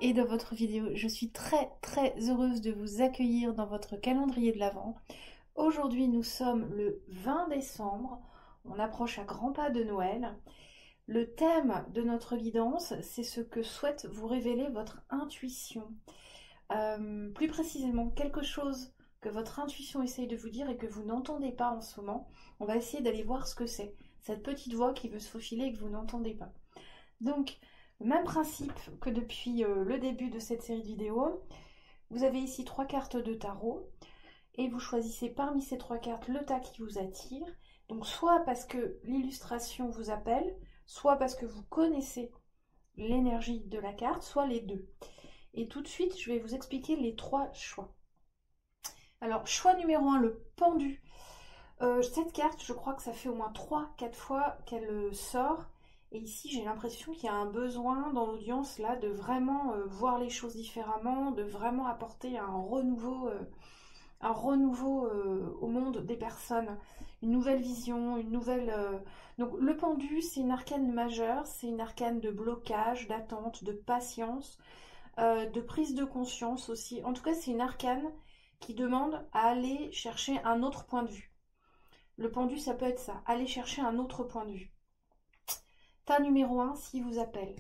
et dans votre vidéo. Je suis très heureuse de vous accueillir dans votre calendrier de l'Avent. Aujourd'hui nous sommes le 20 décembre, on approche à grands pas de Noël. Le thème de notre guidance, c'est ce que souhaite vous révéler votre intuition. Plus précisément, quelque chose que votre intuition essaye de vous dire et que vous n'entendez pas en ce moment. On va essayer d'aller voir ce que c'est, cette petite voix qui veut se faufiler et que vous n'entendez pas. Donc, le même principe que depuis le début de cette série de vidéos. Vous avez ici 3 cartes de tarot et vous choisissez parmi ces 3 cartes le tas qui vous attire. Donc soit parce que l'illustration vous appelle, soit parce que vous connaissez l'énergie de la carte, soit les deux. Et tout de suite, je vais vous expliquer les 3 choix. Alors, choix numéro 1, le pendu. Cette carte, je crois que ça fait au moins 3-4 fois qu'elle sort. Et ici, j'ai l'impression qu'il y a un besoin dans l'audience là de vraiment voir les choses différemment, de vraiment apporter un renouveau au monde des personnes, une nouvelle vision, une nouvelle... Donc le pendu, c'est une arcane majeure, c'est une arcane de blocage, d'attente, de patience, de prise de conscience aussi. En tout cas, c'est une arcane qui demande à aller chercher un autre point de vue. Le pendu, ça peut être ça, aller chercher un autre point de vue. Tas numéro 1, s'il vous appelle.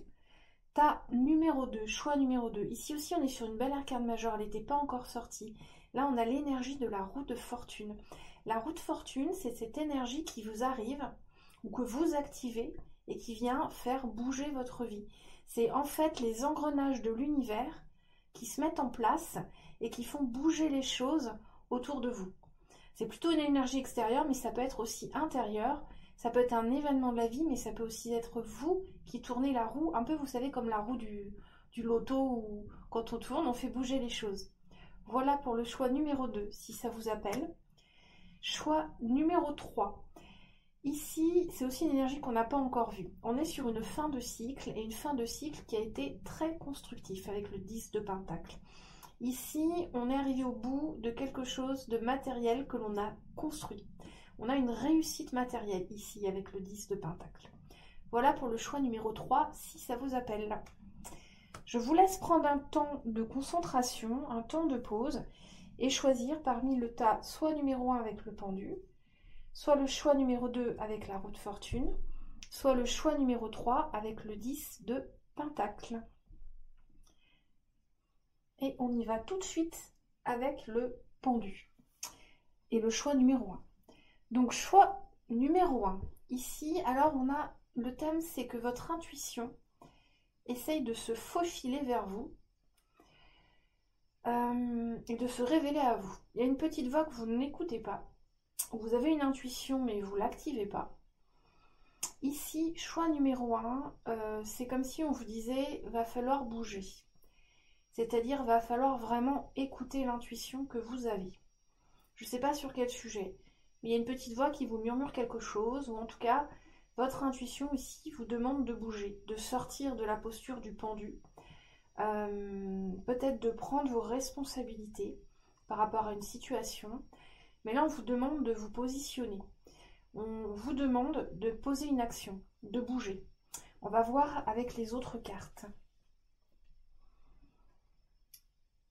Tas numéro 2, choix numéro 2. Ici aussi, on est sur une belle arcane majeure, elle n'était pas encore sortie. Là, on a l'énergie de la roue de fortune. La roue de fortune, c'est cette énergie qui vous arrive ou que vous activez et qui vient faire bouger votre vie. C'est en fait les engrenages de l'univers qui se mettent en place et qui font bouger les choses autour de vous. C'est plutôt une énergie extérieure, mais ça peut être aussi intérieure. Ça peut être un événement de la vie, mais ça peut aussi être vous qui tournez la roue, un peu, vous savez, comme la roue du loto, où quand on tourne, on fait bouger les choses. Voilà pour le choix numéro 2, si ça vous appelle. Choix numéro 3. Ici, c'est aussi une énergie qu'on n'a pas encore vue. On est sur une fin de cycle, et une fin de cycle qui a été très constructif avec le 10 de Pentacle. Ici, on est arrivé au bout de quelque chose de matériel que l'on a construit. On a une réussite matérielle ici avec le 10 de Pentacle. Voilà pour le choix numéro 3, si ça vous appelle. Je vous laisse prendre un temps de concentration, un temps de pause, et choisir parmi le tas soit numéro 1 avec le pendu, soit le choix numéro 2 avec la roue de fortune, soit le choix numéro 3 avec le 10 de Pentacle. Et on y va tout de suite avec le pendu. Et le choix numéro 1. Donc choix numéro 1. Ici, alors on a le thème, c'est que votre intuition essaye de se faufiler vers vous et de se révéler à vous. Il y a une petite voix que vous n'écoutez pas. Vous avez une intuition mais vous ne l'activez pas. Ici, choix numéro 1, c'est comme si on vous disait va falloir bouger. C'est-à-dire va falloir vraiment écouter l'intuition que vous avez. Je ne sais pas sur quel sujet. Mais il y a une petite voix qui vous murmure quelque chose, ou en tout cas, votre intuition ici vous demande de bouger, de sortir de la posture du pendu, peut-être de prendre vos responsabilités par rapport à une situation, mais là on vous demande de vous positionner, on vous demande de poser une action, de bouger. On va voir avec les autres cartes.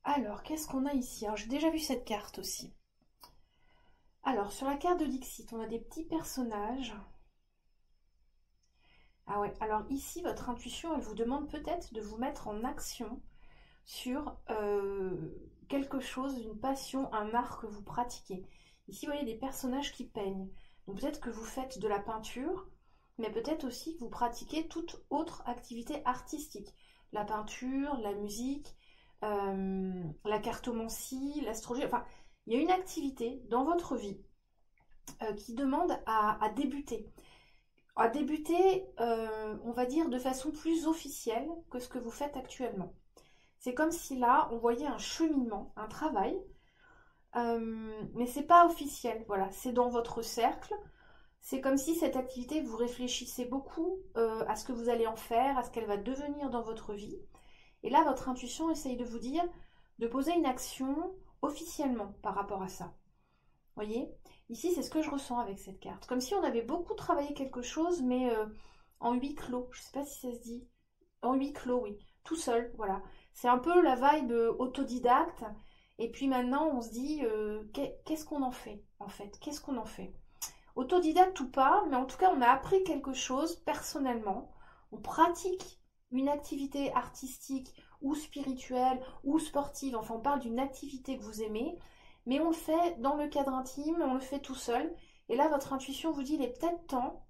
Alors, qu'est-ce qu'on a ici? Alors, j'ai déjà vu cette carte aussi. Alors, sur la carte de Dixit, on a des petits personnages. Ah ouais, alors ici, votre intuition, elle vous demande peut-être de vous mettre en action sur quelque chose, une passion, un art que vous pratiquez. Ici, vous voyez des personnages qui peignent. Donc peut-être que vous faites de la peinture, mais peut-être aussi que vous pratiquez toute autre activité artistique. La peinture, la musique, la cartomancie, l'astrologie, enfin... Il y a une activité dans votre vie qui demande à débuter. À débuter, on va dire, de façon plus officielle que ce que vous faites actuellement. C'est comme si là, on voyait un cheminement, un travail, mais ce n'est pas officiel. Voilà, c'est dans votre cercle. C'est comme si cette activité, vous réfléchissez beaucoup à ce que vous allez en faire, à ce qu'elle va devenir dans votre vie. Et là, votre intuition essaye de vous dire de poser une action officiellement par rapport à ça. Vous voyez, ici c'est ce que je ressens avec cette carte, comme si on avait beaucoup travaillé quelque chose mais en huis clos, je ne sais pas si ça se dit, en huis clos, oui, tout seul, voilà. C'est un peu la vibe autodidacte. Et puis maintenant, on se dit, qu'est-ce qu'on en fait, en fait? Qu'est-ce qu'on en fait? Autodidacte ou pas, mais en tout cas, on a appris quelque chose personnellement. On pratique une activité artistique ou spirituelle ou sportive. Enfin, on parle d'une activité que vous aimez, mais on le fait dans le cadre intime, on le fait tout seul. Et là, votre intuition vous dit, il est peut-être temps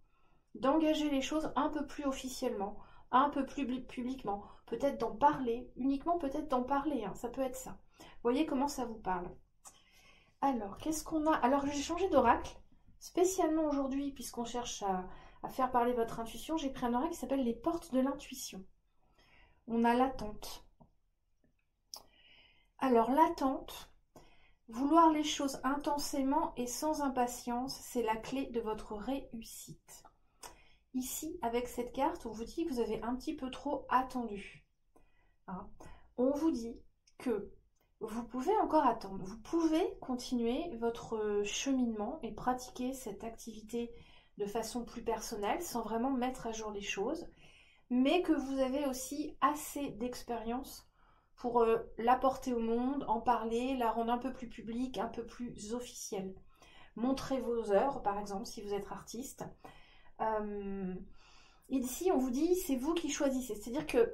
d'engager les choses un peu plus officiellement, un peu plus publiquement, peut-être d'en parler, uniquement peut-être d'en parler, hein, ça peut être ça. Voyez comment ça vous parle. Alors, qu'est-ce qu'on a? Alors, j'ai changé d'oracle, spécialement aujourd'hui, puisqu'on cherche à faire parler votre intuition, j'ai pris un oracle qui s'appelle les portes de l'intuition. On a l'attente. Alors, l'attente, vouloir les choses intensément et sans impatience, c'est la clé de votre réussite. Ici, avec cette carte, on vous dit que vous avez un petit peu trop attendu. Hein, on vous dit que vous pouvez encore attendre. Vous pouvez continuer votre cheminement et pratiquer cette activité de façon plus personnelle, sans vraiment mettre à jour les choses, mais que vous avez aussi assez d'expérience pour l'apporter au monde, en parler, la rendre un peu plus publique, un peu plus officielle. Montrez vos œuvres, par exemple, si vous êtes artiste. Ici, on vous dit, c'est vous qui choisissez. C'est-à-dire que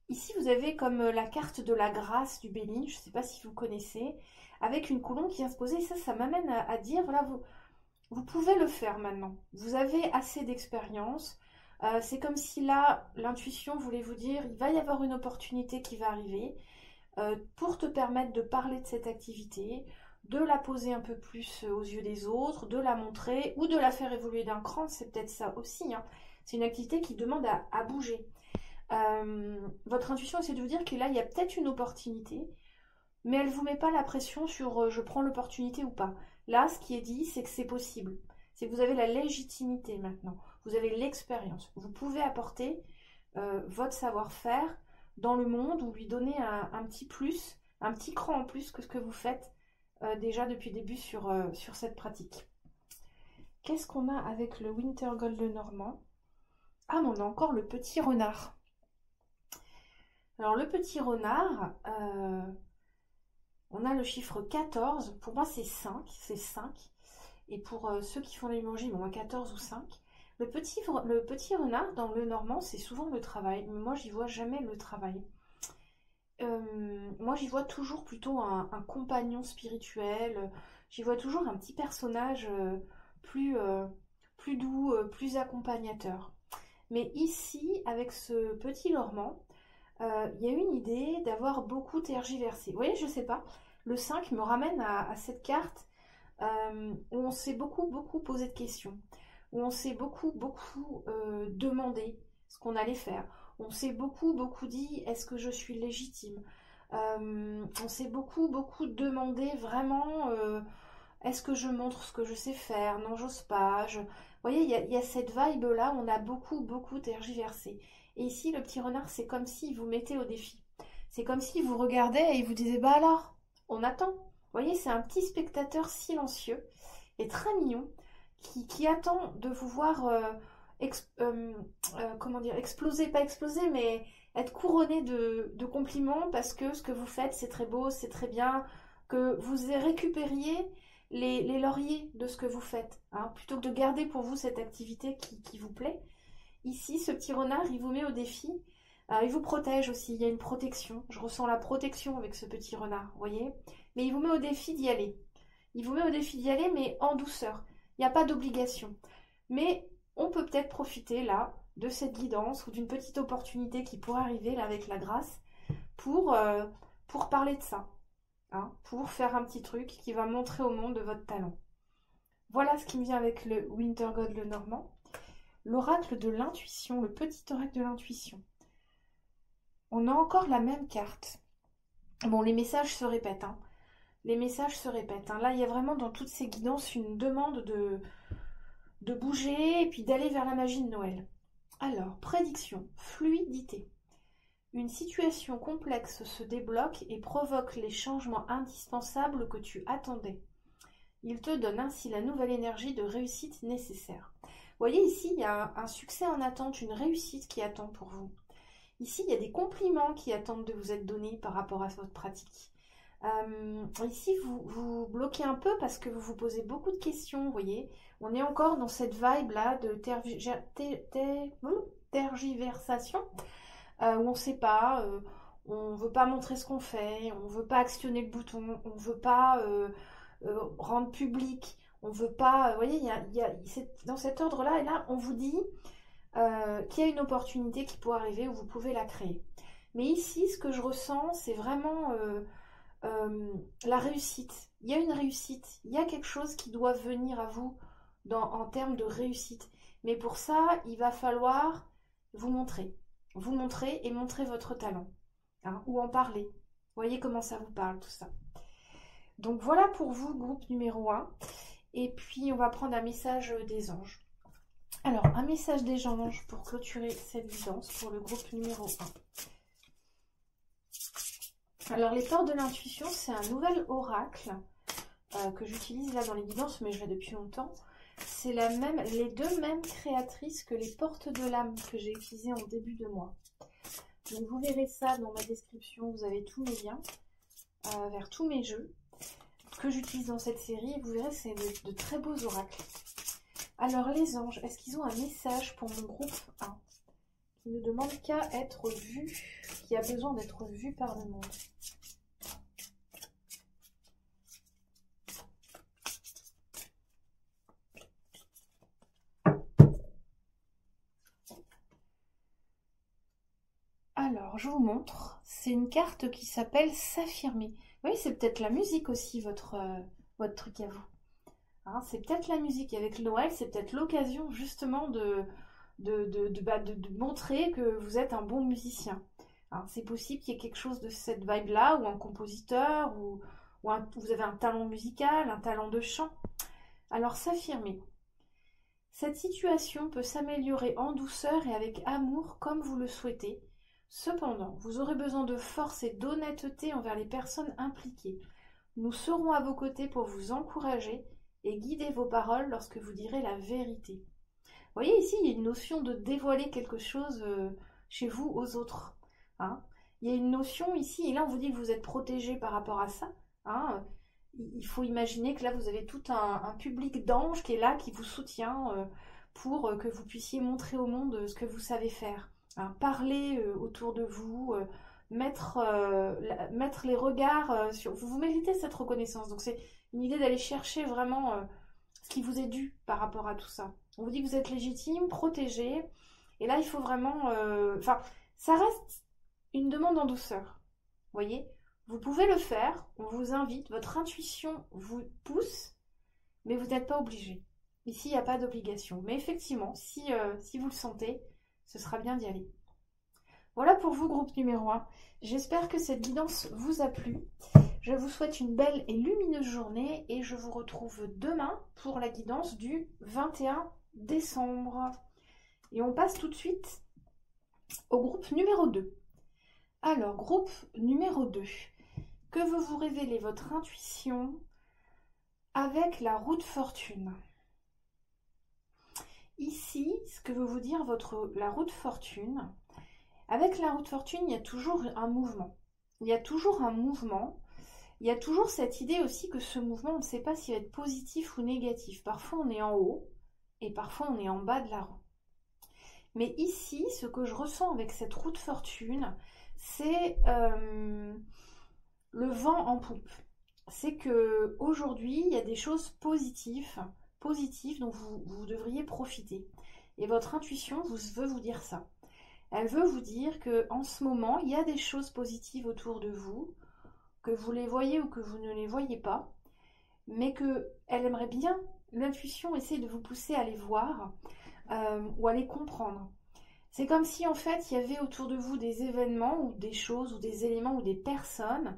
ici, vous avez comme la carte de la grâce du Béline, je ne sais pas si vous connaissez, avec une colombe qui vient se poser. Et ça m'amène à dire, voilà, vous pouvez le faire maintenant. Vous avez assez d'expérience. C'est comme si là, l'intuition voulait vous dire, il va y avoir une opportunité qui va arriver pour te permettre de parler de cette activité, de la poser un peu plus aux yeux des autres, de la montrer ou de la faire évoluer d'un cran. C'est peut-être ça aussi, hein. C'est une activité qui demande à bouger. Votre intuition essaie de vous dire que là, il y a peut-être une opportunité, mais elle ne vous met pas la pression sur je prends l'opportunité ou pas. Là, ce qui est dit, c'est que c'est possible. C'est que vous avez la légitimité maintenant. Vous avez l'expérience. Vous pouvez apporter votre savoir-faire dans le monde ou lui donner un petit plus, un petit cran en plus que ce que vous faites déjà depuis le début sur cette pratique. Qu'est-ce qu'on a avec le Winter Gold Normand? Ah, mais on a encore le petit renard. Alors, le petit renard, on a le chiffre 14. Pour moi, c'est 5. C'est 5. Et pour ceux qui font la numérologie, on a 14 ou 5. Le petit renard, dans le normand, c'est souvent le travail. Mais moi, j'y vois jamais le travail. Moi, j'y vois toujours plutôt un compagnon spirituel. J'y vois toujours un petit personnage plus doux, plus accompagnateur. Mais ici, avec ce petit normand, il y a une idée d'avoir beaucoup tergiversé. Vous voyez, je sais pas, le 5 me ramène à cette carte où on s'est beaucoup posé de questions, où on s'est beaucoup demandé ce qu'on allait faire. On s'est beaucoup dit, est-ce que je suis légitime? On s'est beaucoup demandé vraiment, est-ce que je montre ce que je sais faire? Non, j'ose pas. Vous voyez, il y a cette vibe-là, on a beaucoup tergiversé. Et ici, le petit renard, c'est comme s'il vous mettait au défi. C'est comme s'il vous regardait et il vous disait, bah alors, on attend. Vous voyez, c'est un petit spectateur silencieux et très mignon qui attend de vous voir comment dire, exploser, pas exploser, mais être couronné de compliments parce que ce que vous faites, c'est très beau, c'est très bien, que vous récupériez les lauriers de ce que vous faites, hein, plutôt que de garder pour vous cette activité qui vous plaît. Ici, ce petit renard, il vous met au défi. Il vous protège aussi, il y a une protection. Je ressens la protection avec ce petit renard, vous voyez. Mais il vous met au défi d'y aller. Il vous met au défi d'y aller, mais en douceur. Il n'y a pas d'obligation. Mais on peut peut-être profiter là de cette guidance ou d'une petite opportunité qui pourrait arriver là avec la grâce pour parler de ça. Hein, pour faire un petit truc qui va montrer au monde de votre talent. Voilà ce qui me vient avec le Winter God le Normand. L'oracle de l'intuition, le petit oracle de l'intuition. On a encore la même carte. Bon, les messages se répètent. Hein. Les messages se répètent. Hein. Là, il y a vraiment dans toutes ces guidances une demande de bouger et puis d'aller vers la magie de Noël. Alors, prédiction, fluidité. Une situation complexe se débloque et provoque les changements indispensables que tu attendais. Il te donne ainsi la nouvelle énergie de réussite nécessaire. Vous voyez ici, il y a un succès en attente, une réussite qui attend pour vous. Ici, il y a des compliments qui attendent de vous être donnés par rapport à votre pratique. Ici, vous bloquez un peu parce que vous vous posez beaucoup de questions, vous voyez. On est encore dans cette vibe-là de tergiversation, où on ne sait pas, on ne veut pas montrer ce qu'on fait, on ne veut pas actionner le bouton, on ne veut pas rendre public, on ne veut pas... Vous voyez, c'est dans cet ordre-là, et là, on vous dit qu'il y a une opportunité qui peut arriver où vous pouvez la créer. Mais ici, ce que je ressens, c'est vraiment la réussite. Il y a une réussite, il y a quelque chose qui doit venir à vous en termes de réussite. Mais pour ça, il va falloir vous montrer et montrer votre talent, hein, ou en parler. Voyez comment ça vous parle tout ça. Donc voilà pour vous, groupe numéro 1. Et puis on va prendre un message des anges. Alors, un message des anges pour clôturer cette guidance pour le groupe numéro 1. Alors, les portes de l'intuition, c'est un nouvel oracle que j'utilise là dans les guidances, mais je l'ai depuis longtemps. C'est les deux mêmes créatrices que les portes de l'âme que j'ai utilisées en début de mois. Donc, vous verrez ça dans ma description. Vous avez tous mes liens vers tous mes jeux que j'utilise dans cette série. Et vous verrez, c'est de très beaux oracles. Alors, les anges, est-ce qu'ils ont un message pour mon groupe 1 qui ne demande qu'à être vu, qui a besoin d'être vu par le monde? Alors, je vous montre. C'est une carte qui s'appelle S'affirmer. Oui, c'est peut-être la musique aussi, votre truc à vous. Hein, c'est peut-être la musique. Avec Noël, c'est peut-être l'occasion justement de montrer que vous êtes un bon musicien. Hein, c'est possible qu'il y ait quelque chose de cette vibe-là, ou un compositeur, ou vous avez un talent musical, un talent de chant. Alors, s'affirmer. Cette situation peut s'améliorer en douceur et avec amour comme vous le souhaitez. Cependant, vous aurez besoin de force et d'honnêteté envers les personnes impliquées. Nous serons à vos côtés pour vous encourager et guider vos paroles lorsque vous direz la vérité. Vous voyez ici, il y a une notion de dévoiler quelque chose chez vous aux autres. Hein. Il y a une notion ici, et là on vous dit que vous êtes protégé par rapport à ça. Hein. Il faut imaginer que là vous avez tout un public d'anges qui est là, qui vous soutient pour que vous puissiez montrer au monde ce que vous savez faire. Hein. Parler autour de vous, mettre les regards sur... Vous méritez cette reconnaissance, donc c'est une idée d'aller chercher vraiment ce qui vous est dû par rapport à tout ça. On vous dit que vous êtes légitime, protégé, et là il faut vraiment... Enfin, ça reste une demande en douceur, voyez. Vous pouvez le faire, on vous invite, votre intuition vous pousse, mais vous n'êtes pas obligé. Ici, il n'y a pas d'obligation. Mais effectivement, si vous le sentez, ce sera bien d'y aller. Voilà pour vous, groupe numéro 1. J'espère que cette guidance vous a plu. Je vous souhaite une belle et lumineuse journée et je vous retrouve demain pour la guidance du 21 décembre. Et on passe tout de suite au groupe numéro 2. Alors, groupe numéro 2. Que veut vous révéler votre intuition avec la roue de fortune? Ici, ce que veut vous dire la roue de fortune, avec la roue de fortune, il y a toujours un mouvement. Il y a toujours un mouvement. Il y a toujours cette idée aussi que ce mouvement, on ne sait pas s'il va être positif ou négatif. Parfois, on est en haut et parfois, on est en bas de la roue. Mais ici, ce que je ressens avec cette roue de fortune, c'est le vent en poupe. C'est que aujourd'hui, il y a des choses positives dont vous devriez profiter. Et votre intuition veut vous dire ça. Elle veut vous dire qu'en ce moment, il y a des choses positives autour de vous, que vous les voyez ou que vous ne les voyez pas, mais qu'elle aimerait bien, l'intuition essaie de vous pousser à les voir ou à les comprendre. C'est comme si en fait il y avait autour de vous des événements ou des choses ou des éléments ou des personnes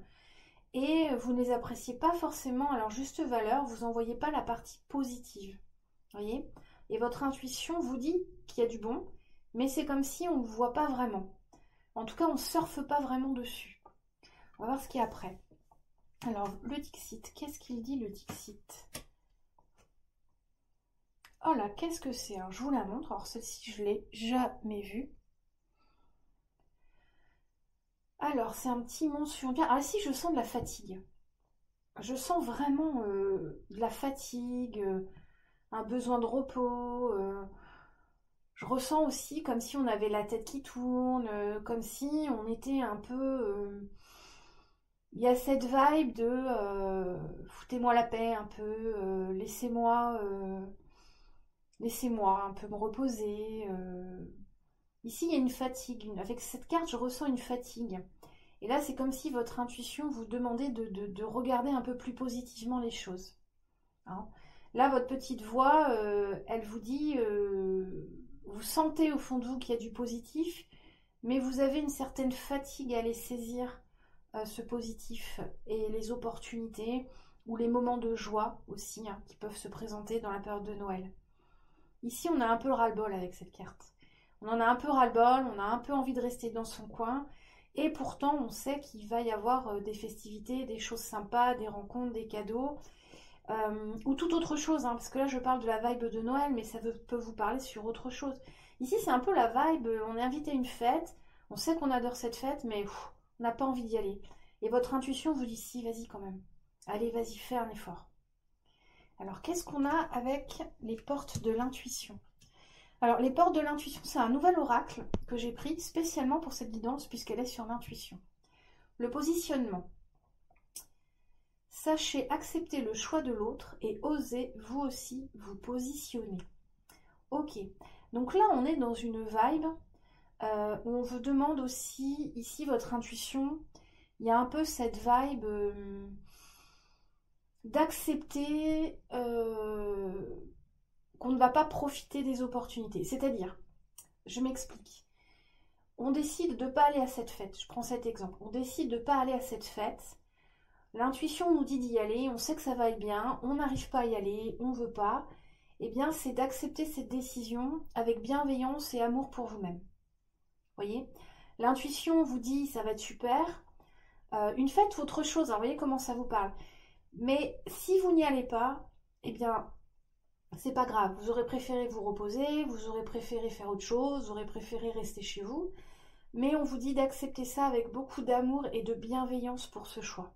et vous ne les appréciez pas forcément à leur juste valeur, vous n'en voyez pas la partie positive. Voyez? Et votre intuition vous dit qu'il y a du bon, mais c'est comme si on ne le voit pas vraiment. En tout cas, on ne surfe pas vraiment dessus. On va voir ce qu'il y a après. Alors, le Dixit, qu'est-ce qu'il dit le Dixit? Oh là, qu'est-ce que c'est? Alors, je vous la montre. Alors, celle-ci, je ne l'ai jamais vue. Alors, c'est un petit monstre sur bien. Ah, si, je sens de la fatigue. Je sens vraiment de la fatigue, un besoin de repos. Je ressens aussi comme si on avait la tête qui tourne, comme si on était un peu... Il y a cette vibe de foutez-moi la paix un peu, laissez-moi un peu me reposer. Ici, il y a une fatigue. Avec cette carte, je ressens une fatigue. Et là, c'est comme si votre intuition vous demandait de regarder un peu plus positivement les choses. Hein. Là, votre petite voix, elle vous dit, vous sentez au fond de vous qu'il y a du positif, mais vous avez une certaine fatigue à aller saisir ce positif et les opportunités ou les moments de joie aussi hein, qui peuvent se présenter dans la période de Noël. Ici, on a un peu le ras-le-bol avec cette carte. On en a un peu ras-le-bol, on a un peu envie de rester dans son coin, et pourtant, on sait qu'il va y avoir des festivités, des choses sympas, des rencontres, des cadeaux, ou toute autre chose, hein, parce que là, je parle de la vibe de Noël, mais ça peut vous parler sur autre chose. Ici, c'est un peu la vibe, on est invité à une fête, on sait qu'on adore cette fête, mais on n'a pas envie d'y aller. Et votre intuition vous dit si, vas-y quand même. Allez, vas-y, fais un effort. Alors, qu'est-ce qu'on a avec les portes de l'intuition? Alors, les portes de l'intuition, c'est un nouvel oracle que j'ai pris spécialement pour cette guidance, puisqu'elle est sur l'intuition. Le positionnement. Sachez accepter le choix de l'autre et osez vous aussi vous positionner. Ok, donc là, on est dans une vibe où on vous demande aussi, ici, votre intuition. Il y a un peu cette vibe d'accepter qu'on ne va pas profiter des opportunités. C'est-à-dire, je m'explique. On décide de ne pas aller à cette fête. Je prends cet exemple. On décide de ne pas aller à cette fête. L'intuition nous dit d'y aller. On sait que ça va être bien. On n'arrive pas à y aller. On ne veut pas. Eh bien, c'est d'accepter cette décision avec bienveillance et amour pour vous-même. Voyez, l'intuition vous dit ça va être super. Une fête ou autre chose. Hein, vous voyez comment ça vous parle. Mais si vous n'y allez pas, eh bien, c'est pas grave. Vous aurez préféré vous reposer, vous aurez préféré faire autre chose, vous aurez préféré rester chez vous. Mais on vous dit d'accepter ça avec beaucoup d'amour et de bienveillance pour ce choix.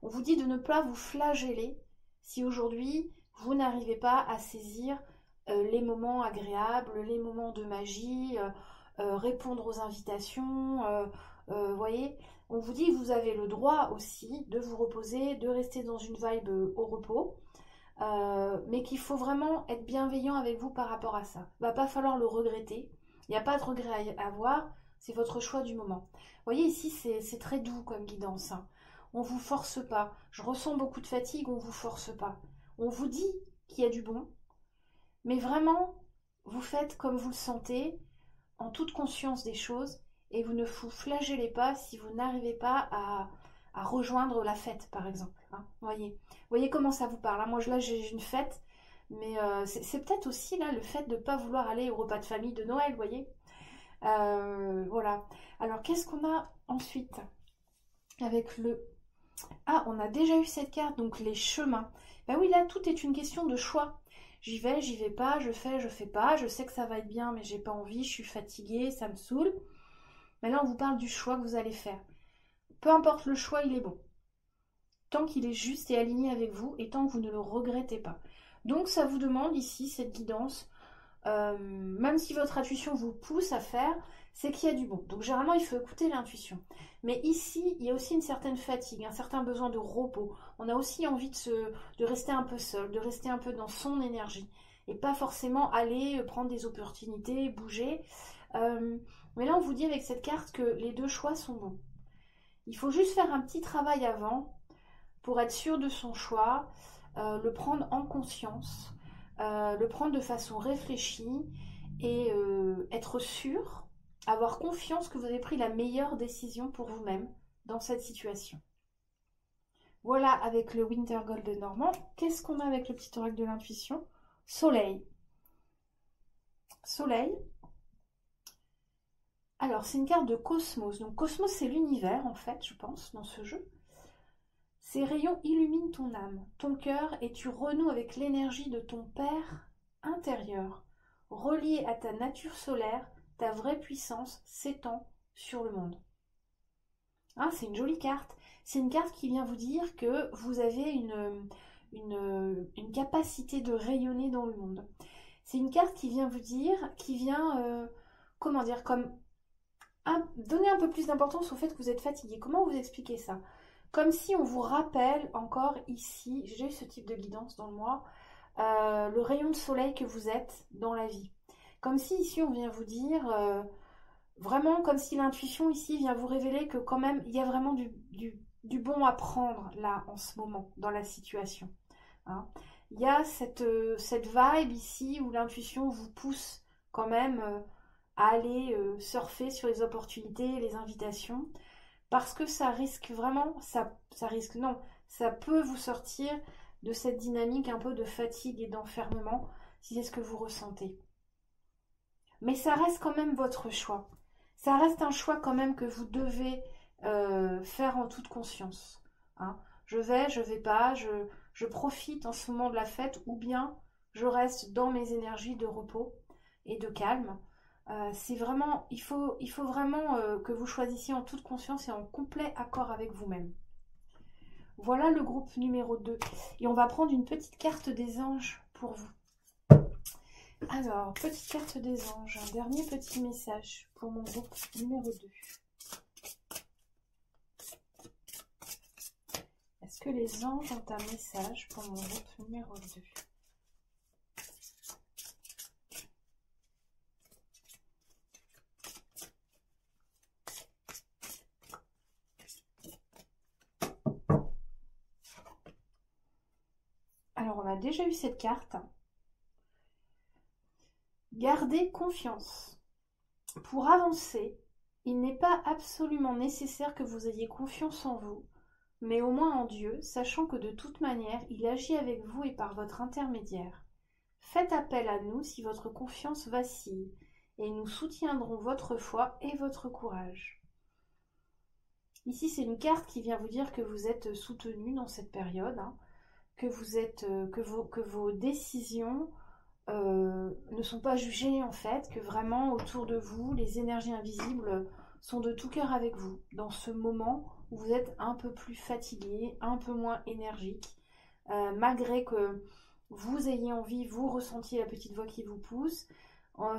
On vous dit de ne pas vous flageller si aujourd'hui vous n'arrivez pas à saisir les moments agréables, les moments de magie, répondre aux invitations, voyez. On vous dit que vous avez le droit aussi de vous reposer, de rester dans une vibe au repos, mais qu'il faut vraiment être bienveillant avec vous par rapport à ça. Il ne va pas falloir le regretter, il n'y a pas de regret à avoir, c'est votre choix du moment. Vous voyez ici, c'est très doux comme guidance. Hein. On ne vous force pas. Je ressens beaucoup de fatigue, on ne vous force pas. On vous dit qu'il y a du bon, mais vraiment, vous faites comme vous le sentez, en toute conscience des choses, et vous ne vous flagellez pas si vous n'arrivez pas à rejoindre la fête, par exemple. Hein, voyez comment ça vous parle. Hein. Moi, là, j'ai une fête, mais c'est peut-être aussi là le fait de ne pas vouloir aller au repas de famille de Noël, voyez. Voilà. Alors, qu'est-ce qu'on a ensuite avec le... Ah, on a déjà eu cette carte, donc les chemins. Ben oui, là, tout est une question de choix. J'y vais pas, je fais pas, je sais que ça va être bien, mais j'ai pas envie, je suis fatiguée, ça me saoule. Mais là, on vous parle du choix que vous allez faire. Peu importe le choix, il est bon. Tant qu'il est juste et aligné avec vous, et tant que vous ne le regrettez pas. Donc, ça vous demande ici, cette guidance, même si votre intuition vous pousse à faire, c'est qu'il y a du bon. Donc généralement, il faut écouter l'intuition. Mais ici, il y a aussi une certaine fatigue, un certain besoin de repos. On a aussi envie de rester un peu seul, de rester un peu dans son énergie. Et pas forcément aller prendre des opportunités, bouger. Mais là, on vous dit avec cette carte que les deux choix sont bons. Il faut juste faire un petit travail avant pour être sûr de son choix, le prendre en conscience, le prendre de façon réfléchie et être sûr, avoir confiance que vous avez pris la meilleure décision pour vous-même dans cette situation. Voilà avec le Winter Gold Normand. Qu'est-ce qu'on a avec le petit oracle de l'intuition? Soleil. Soleil. Alors, c'est une carte de Cosmos. Donc, Cosmos, c'est l'univers, en fait, je pense, dans ce jeu. Ces rayons illuminent ton âme, ton cœur, et tu renoues avec l'énergie de ton Père intérieur. Relié à ta nature solaire, ta vraie puissance s'étend sur le monde. Hein, c'est une jolie carte. C'est une carte qui vient vous dire que vous avez une capacité de rayonner dans le monde. C'est une carte qui vient vous dire, qui vient, comment dire, comme donner un peu plus d'importance au fait que vous êtes fatigué. Comment vous expliquer ça? Comme si on vous rappelle encore ici, j'ai eu ce type de guidance dans le moi, le rayon de soleil que vous êtes dans la vie. Comme si ici on vient vous dire, vraiment comme si l'intuition ici vient vous révéler que quand même il y a vraiment du bon à prendre là en ce moment dans la situation. Hein. Il y a cette vibe ici où l'intuition vous pousse quand même à aller surfer sur les opportunités, les invitations, parce que ça risque vraiment, ça risque, non, ça peut vous sortir de cette dynamique un peu de fatigue et d'enfermement, si c'est ce que vous ressentez. Mais ça reste quand même votre choix. Ça reste un choix quand même que vous devez faire en toute conscience. Hein. Je vais pas, je profite en ce moment de la fête, ou bien je reste dans mes énergies de repos et de calme. C'est vraiment, il faut vraiment que vous choisissiez en toute conscience et en complet accord avec vous-même. Voilà le groupe numéro 2. Et on va prendre une petite carte des anges pour vous. Alors, petite carte des anges, un dernier petit message pour mon groupe numéro 2. Est-ce que les anges ont un message pour mon groupe numéro 2? Alors, on a déjà eu cette carte. Gardez confiance. Pour avancer, il n'est pas absolument nécessaire que vous ayez confiance en vous, mais au moins en Dieu, sachant que de toute manière, il agit avec vous et par votre intermédiaire. Faites appel à nous si votre confiance vacille, et nous soutiendrons votre foi et votre courage. Ici, c'est une carte qui vient vous dire que vous êtes soutenu dans cette période, hein, que vos décisions ne sont pas jugées en fait, que vraiment autour de vous, les énergies invisibles sont de tout cœur avec vous dans ce moment où vous êtes un peu plus fatigué, un peu moins énergique, malgré que vous ayez envie, vous ressentiez la petite voix qui vous pousse.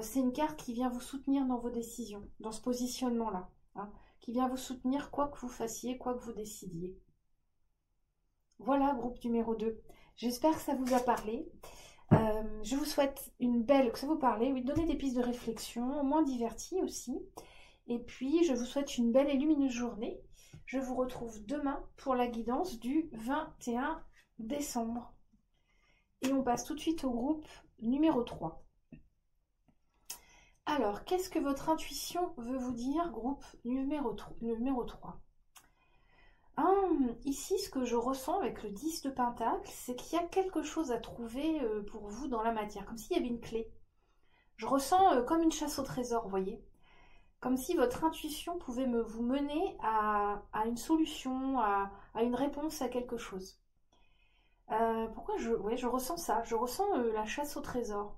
C'est une carte qui vient vous soutenir dans vos décisions, dans ce positionnement-là, hein, qui vient vous soutenir quoi que vous fassiez, quoi que vous décidiez. Voilà, groupe numéro 2. J'espère que ça vous a parlé. Je vous souhaite que ça vous parle, oui, donner des pistes de réflexion, au moins diverties aussi. Et puis, je vous souhaite une belle et lumineuse journée. Je vous retrouve demain pour la guidance du 21 décembre. Et on passe tout de suite au groupe numéro 3. Alors, qu'est-ce que votre intuition veut vous dire, groupe numéro 3? Ici, ce que je ressens avec le 10 de Pentacle, c'est qu'il y a quelque chose à trouver pour vous dans la matière, comme s'il y avait une clé. Je ressens comme une chasse au trésor, vous voyez. Comme si votre intuition pouvait vous mener à une solution, à une réponse à quelque chose. Pourquoi je ressens ça? Je ressens la chasse au trésor.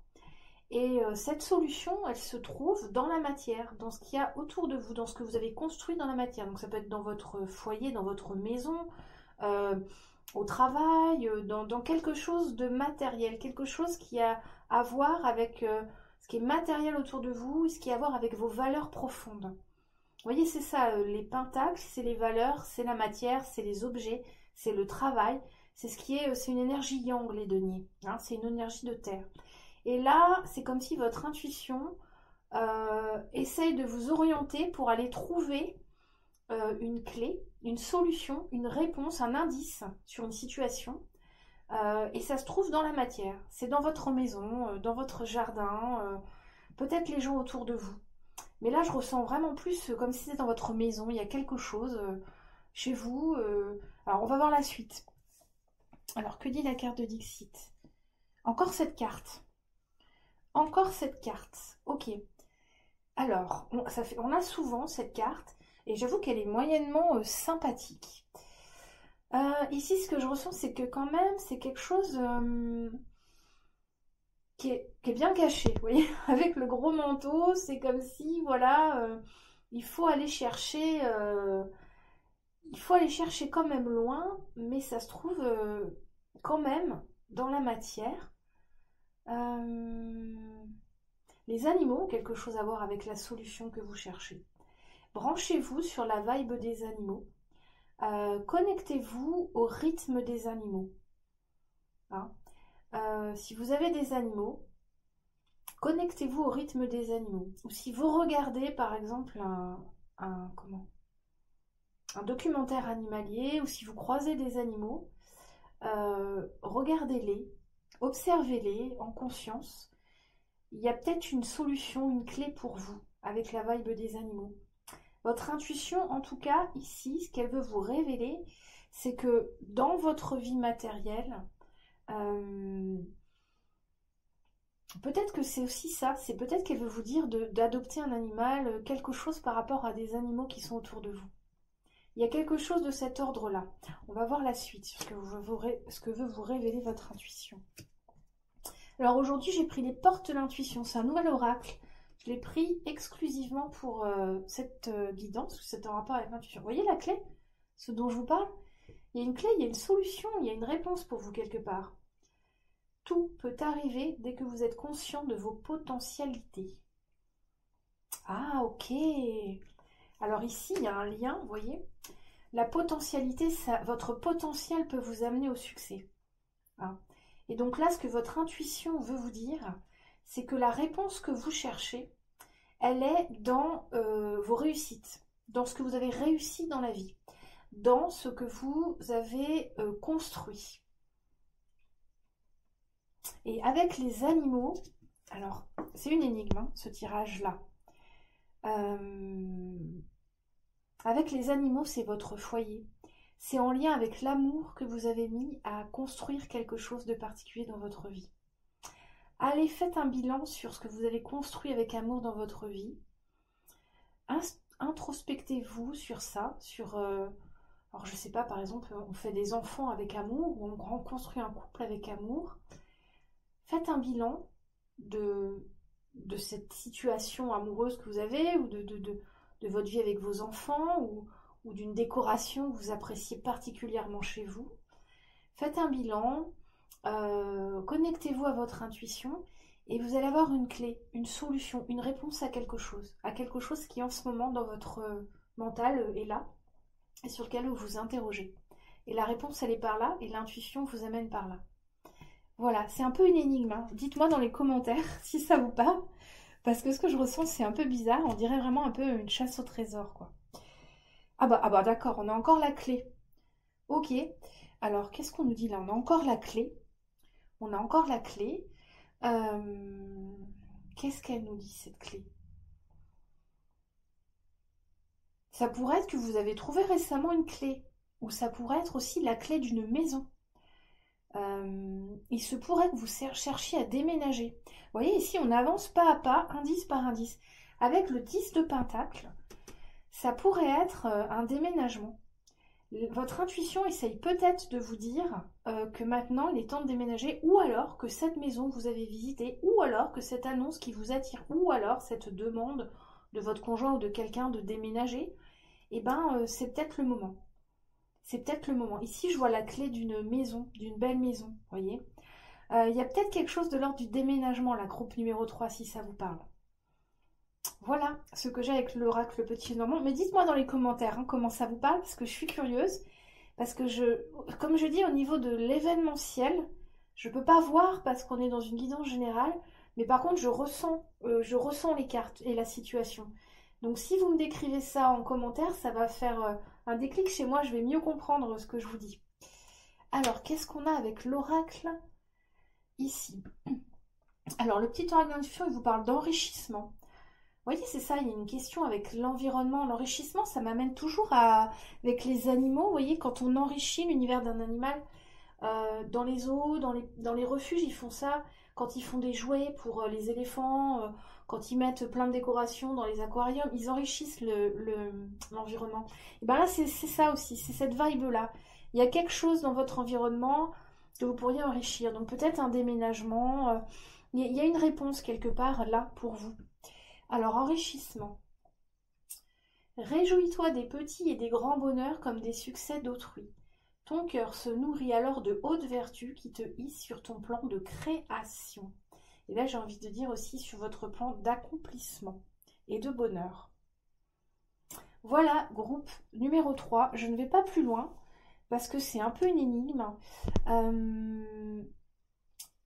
Et cette solution, elle se trouve dans la matière, dans ce qu'il y a autour de vous, dans ce que vous avez construit dans la matière. Donc ça peut être dans votre foyer, dans votre maison, au travail, dans quelque chose de matériel, quelque chose qui a à voir avec ce qui est matériel autour de vous, ce qui a à voir avec vos valeurs profondes. Vous voyez, c'est ça, les pentacles, c'est les valeurs, c'est la matière, c'est les objets, c'est le travail, c'est une énergie yang, les deniers, hein, c'est une énergie de terre. Et là, c'est comme si votre intuition essaye de vous orienter pour aller trouver une clé, une solution, une réponse, un indice sur une situation. Et ça se trouve dans la matière. C'est dans votre maison, dans votre jardin, peut-être les gens autour de vous. Mais là, je ressens vraiment plus comme si c'était dans votre maison. Il y a quelque chose chez vous. Alors, on va voir la suite. Alors, que dit la carte de Dixit? Encore cette carte. Encore cette carte. Ok. Alors, on a souvent cette carte, et j'avoue qu'elle est moyennement sympathique. Ici, ce que je ressens, c'est que quand même, c'est quelque chose qui est bien caché. Vous voyez, avec le gros manteau, c'est comme si, voilà, il faut aller chercher il faut aller chercher quand même loin, mais ça se trouve quand même dans la matière. Les animaux ont quelque chose à voir avec la solution que vous cherchez. Branchez-vous sur la vibe des animaux. Connectez-vous au rythme des animaux. Hein. Si vous avez des animaux, connectez-vous au rythme des animaux. Ou si vous regardez par exemple un documentaire animalier, ou si vous croisez des animaux, regardez-les, observez-les en conscience. Il y a peut-être une solution, une clé pour vous avec la vibe des animaux. Votre intuition, en tout cas, ici, ce qu'elle veut vous révéler, c'est que dans votre vie matérielle, peut-être que c'est aussi ça, c'est peut-être qu'elle veut vous dire d'adopter un animal, quelque chose par rapport à des animaux qui sont autour de vous. Il y a quelque chose de cet ordre-là. On va voir la suite, ce que veut vous révéler votre intuition. Alors aujourd'hui, j'ai pris les portes de l'intuition. C'est un nouvel oracle. Je l'ai pris exclusivement pour cette guidance, c'est en rapport avec l'intuition. Vous voyez la clé? Ce dont je vous parle? Il y a une clé, il y a une solution, il y a une réponse pour vous quelque part. Tout peut arriver dès que vous êtes conscient de vos potentialités. Ah, ok. Alors ici, il y a un lien, vous voyez? La potentialité, votre potentiel peut vous amener au succès. Hein. Et donc là, ce que votre intuition veut vous dire, c'est que la réponse que vous cherchez, elle est dans vos réussites, dans ce que vous avez réussi dans la vie, dans ce que vous avez construit. Et avec les animaux, alors c'est une énigme, hein, ce tirage-là. Avec les animaux, c'est votre foyer. C'est en lien avec l'amour que vous avez mis à construire quelque chose de particulier dans votre vie. Allez, faites un bilan sur ce que vous avez construit avec amour dans votre vie. Introspectez-vous sur ça, alors je sais pas, par exemple, on fait des enfants avec amour, ou on construit un couple avec amour. Faites un bilan de cette situation amoureuse que vous avez, ou de votre vie avec vos enfants, ou d'une décoration que vous appréciez particulièrement chez vous. Faites un bilan, connectez-vous à votre intuition, et vous allez avoir une clé, une solution, une réponse à quelque chose qui en ce moment dans votre mental est là, et sur lequel vous vous interrogez. Et la réponse, elle est par là, et l'intuition vous amène par là. Voilà, c'est un peu une énigme. Hein. Dites-moi dans les commentaires si ça vous parle, parce que ce que je ressens, c'est un peu bizarre. On dirait vraiment un peu une chasse au trésor, quoi. Ah bah d'accord, on a encore la clé. Ok, alors qu'est-ce qu'on nous dit là? On a encore la clé. On a encore la clé. Qu'est-ce qu'elle nous dit, cette clé? Ça pourrait être que vous avez trouvé récemment une clé, ou ça pourrait être aussi la clé d'une maison. Il se pourrait que vous cherchiez à déménager. Vous voyez, ici, on avance pas à pas, indice par indice. Avec le 10 de Pentacle, ça pourrait être un déménagement. Votre intuition essaye peut-être de vous dire que maintenant, il est temps de déménager, ou alors que cette maison que vous avez visitée, ou alors que cette annonce qui vous attire, ou alors cette demande de votre conjoint ou de quelqu'un de déménager, eh ben, c'est peut-être le moment. C'est peut-être le moment. Ici, je vois la clé d'une maison, d'une belle maison, vous voyez. Il y a peut-être quelque chose de l'ordre du déménagement, la groupe numéro 3, si ça vous parle. Voilà ce que j'ai avec l'oracle Petit Normand. Mais dites-moi dans les commentaires hein, comment ça vous parle, parce que je suis curieuse. Parce que comme je dis, au niveau de l'événementiel, je ne peux pas voir parce qu'on est dans une guidance générale. Mais par contre, je ressens les cartes et la situation. Donc si vous me décrivez ça en commentaire, ça va faire un déclic chez moi, je vais mieux comprendre ce que je vous dis. Alors, qu'est-ce qu'on a avec l'oracle ici? Alors, le petit oracle d'intuition, il vous parle d'enrichissement. Vous voyez, c'est ça, il y a une question avec l'environnement. L'enrichissement, ça m'amène toujours avec les animaux. Vous voyez, quand on enrichit l'univers d'un animal, dans les zoos, dans les refuges, ils font ça. Quand ils font des jouets pour les éléphants, quand ils mettent plein de décorations dans les aquariums, ils enrichissent l'environnement. Et bien là, c'est ça aussi, c'est cette vibe-là. Il y a quelque chose dans votre environnement que vous pourriez enrichir. Donc peut-être un déménagement. Il y a une réponse quelque part là pour vous. Alors, enrichissement. Réjouis-toi des petits et des grands bonheurs comme des succès d'autrui. Ton cœur se nourrit alors de hautes vertus qui te hissent sur ton plan de création. Et là, j'ai envie de dire aussi sur votre plan d'accomplissement et de bonheur. Voilà, groupe numéro 3. Je ne vais pas plus loin parce que c'est un peu une énigme.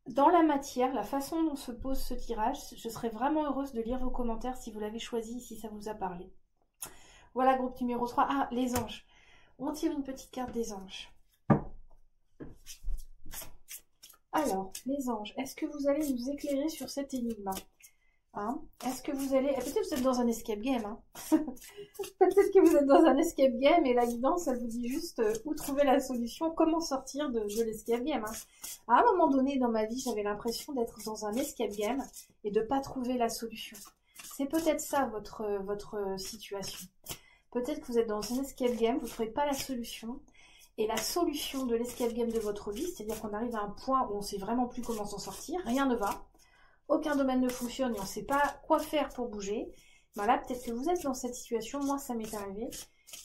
Dans la matière, la façon dont se pose ce tirage, je serais vraiment heureuse de lire vos commentaires si vous l'avez choisi, si ça vous a parlé. Voilà, groupe numéro 3. Ah, les anges. On tire une petite carte des anges. Alors, les anges, est-ce que vous allez nous éclairer sur cette énigme? Hein? Est-ce que vous allez... Peut-être que vous êtes dans un escape game. Hein. Peut-être que vous êtes dans un escape game et la guidance, elle vous dit juste où trouver la solution, comment sortir de l'escape game. Hein. À un moment donné dans ma vie, j'avais l'impression d'être dans un escape game et de ne pas trouver la solution. C'est peut-être ça votre situation. Peut-être que vous êtes dans un escape game, vous ne trouvez pas la solution. Et la solution de l'escape game de votre vie, c'est-à-dire qu'on arrive à un point où on ne sait vraiment plus comment s'en sortir, rien ne va. Aucun domaine ne fonctionne et on ne sait pas quoi faire pour bouger. Ben là, peut-être que vous êtes dans cette situation. Moi, ça m'est arrivé.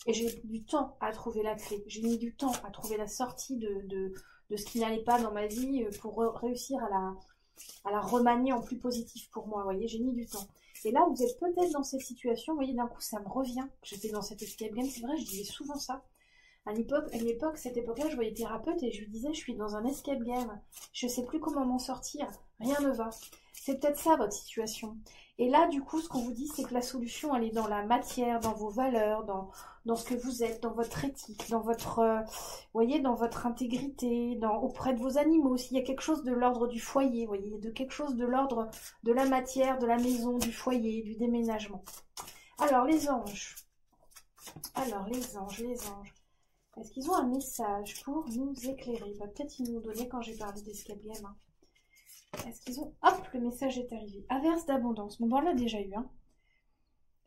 Et j'ai du temps à trouver la clé. J'ai mis du temps à trouver la sortie de ce qui n'allait pas dans ma vie pour réussir à la remanier en plus positif pour moi. Vous voyez, j'ai mis du temps. Et là, vous êtes peut-être dans cette situation. Vous voyez, d'un coup, ça me revient. J'étais dans cette escape game. C'est vrai, je disais souvent ça. À l'époque, cette époque-là, je voyais thérapeute et je lui disais, je suis dans un escape game. Je ne sais plus comment m'en sortir. Rien ne va. C'est peut-être ça votre situation. Et là, du coup, ce qu'on vous dit, c'est que la solution, elle est dans la matière, dans vos valeurs, dans ce que vous êtes, dans votre éthique, dans votre, voyez, dans votre intégrité, auprès de vos animaux. S'il y a quelque chose de l'ordre du foyer, vous voyez, de quelque chose de l'ordre de la matière, de la maison, du foyer, du déménagement. Alors, les anges. Est-ce qu'ils ont un message pour nous éclairer? Peut-être ils nous donnaient quand j'ai parlé d'escape game. Hein. Est-ce qu'ils ont... Hop, le message est arrivé. Averse d'abondance. Bon, on l'a déjà eu. Hein.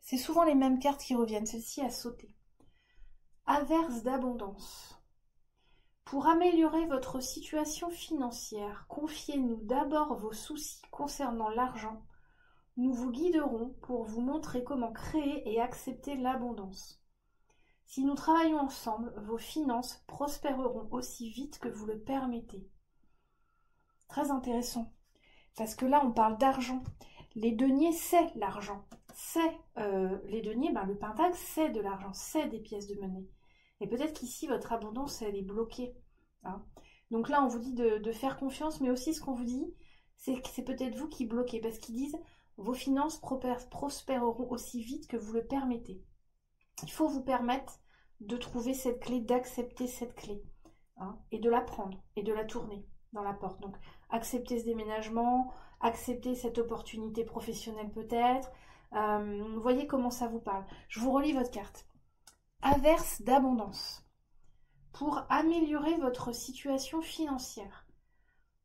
C'est souvent les mêmes cartes qui reviennent. Celle-ci a sauté. Averse d'abondance. Pour améliorer votre situation financière, confiez-nous d'abord vos soucis concernant l'argent. Nous vous guiderons pour vous montrer comment créer et accepter l'abondance. Si nous travaillons ensemble, vos finances prospéreront aussi vite que vous le permettez. Très intéressant, parce que là on parle d'argent. Les deniers, c'est l'argent. Les deniers, le pentacle, c'est de l'argent, c'est des pièces de monnaie. Et peut-être qu'ici, votre abondance, elle est bloquée. Hein. Donc là, on vous dit de faire confiance, mais aussi ce qu'on vous dit, c'est que c'est peut-être vous qui bloquez, parce qu'ils disent vos finances prospéreront aussi vite que vous le permettez. Il faut vous permettre de trouver cette clé, d'accepter cette clé, hein, et de la prendre, et de la tourner dans la porte. Donc, accepter ce déménagement, accepter cette opportunité professionnelle peut-être. Vous voyez comment ça vous parle. Je vous relis votre carte. Averse d'abondance. Pour améliorer votre situation financière,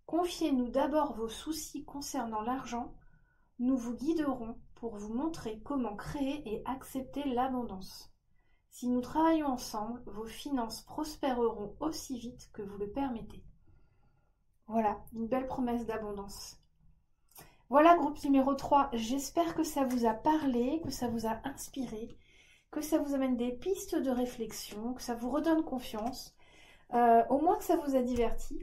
confiez-nous d'abord vos soucis concernant l'argent. Nous vous guiderons pour vous montrer comment créer et accepter l'abondance. Si nous travaillons ensemble, vos finances prospéreront aussi vite que vous le permettez. Voilà, une belle promesse d'abondance. Voilà, groupe numéro 3. J'espère que ça vous a parlé, que ça vous a inspiré, que ça vous amène des pistes de réflexion, que ça vous redonne confiance, au moins que ça vous a diverti.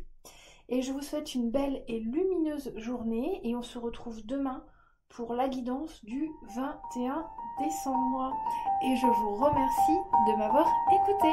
Et je vous souhaite une belle et lumineuse journée et on se retrouve demain pour la guidance du 21 décembre. Et je vous remercie de m'avoir écouté.